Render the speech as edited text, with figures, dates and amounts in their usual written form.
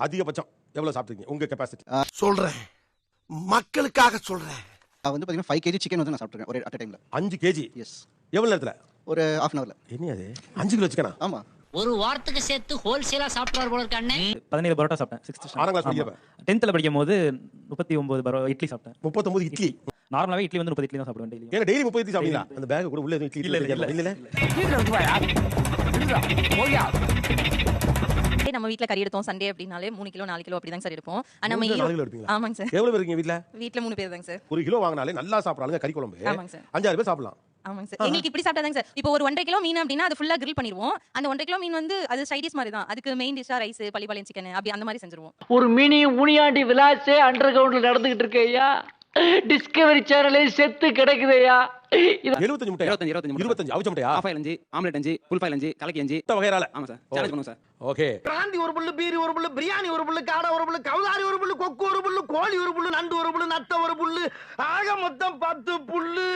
அதிகபட்சம் எவ்வளவு சாப்பிட்டுருக்கீங்க உங்க கெபாசிட்டி? சொல்றேன், மக்களுக்காக சொல்றேன். வந்து பாத்தீங்கன்னா 5 கேஜி சிக்கன் வந்து நான் சாப்பிட்டுருக்கேன் ஒரே அட் டைம்ல. 5 கேஜி? எஸ். எவ்வளவு நேரத்துல? ஒரு half an hourல. என்ன அது 5 கிலோ சிக்கனா? ஆமா. ஒரு வாரத்துக்கு சேர்த்து ஹோல்சேலா சாப்பிட்டார் போல இருக்க அண்ணே. 17 பரோட்டா சாப்பிட்டேன் 6th ஆறாம் கிளாஸ் படிக்கிறப்ப 10th படிக்கும்போது 39 இட்லி சாப்பிட்டேன். 39 இட்லி. நார்மலாவே இட்லி வந்து 30 இட்லி தான் சாப்பிடுவேன் டெய்லி. ஏங்க டெய்லி 30 இட்லி சாப்பிடுவீங்களா? அந்த பேக் கூட உள்ள எதுவும் இட்லி இல்ல. நம்ம வீட்ல கறி எடுத்தோம் சண்டே அப்படினாலே 3 கிலோ 4 கிலோ அப்படிதாங்க சார் எடுப்போம். நம்ம 4 கிலோ எடுப்பீங்களா? ஆமாங்க சார். எவ்வளவு பேர் இருக்கீங்க வீட்ல? வீட்ல 3 பேர் தாங்க சார். 1 கிலோ வாங்குனாலே நல்லா சாப்பிடுறாங்க கறி குழம்பு. ஆமாங்க சார். 5-6 பேர் சாப்பிடலாம். ஆமாங்க சார். எங்களுக்கு இப்படி சாப்பிட்டாதாங்க சார். இப்போ ஒரு 1.5 கிலோ மீன் அப்படினா அது ஃபுல்லா grill பண்ணிடுவோம். அந்த 1.5 கிலோ மீன் வந்து அது சைட் டிஷ் மாதிரி தான். அதுக்கு மெயின் டிஷ்ஷா ரைஸ், பள்ளிப்பாளையம் சிக்கன் அப்படி அந்த மாதிரி செஞ்சுருவோம். ஒரு மினி முனியாண்டி விலாசே அண்டர் கிரவுண்ட்ல நடந்துகிட்டு இருக்கேயா. டிஸ்கவரி சேனலே செத்து கிடக்குதையா. 75 முட்டை. 25 25 அவிச்ச முட்டையா? Half boil 5, omelette 5, full boil 5, கலக்கி 5. முட்டை வகையறால. ஆமா சார். சேலஞ்ச் பண்ணுங்க சார். ஓகே. பிராந்தி ஒரு புல்லு, பீரி ஒரு புல்லு, பிரியாணி ஒரு புல்லு, காடை ஒரு புல்லு, கவுதாரி ஒரு புல்லு, கொக்கு ஒரு புல்லு, கோழி ஒரு புல்லு, நண்டு ஒரு புல்லு, நத்த ஒரு புல்லு, ஆக மொத்தம் 10 புல்லு.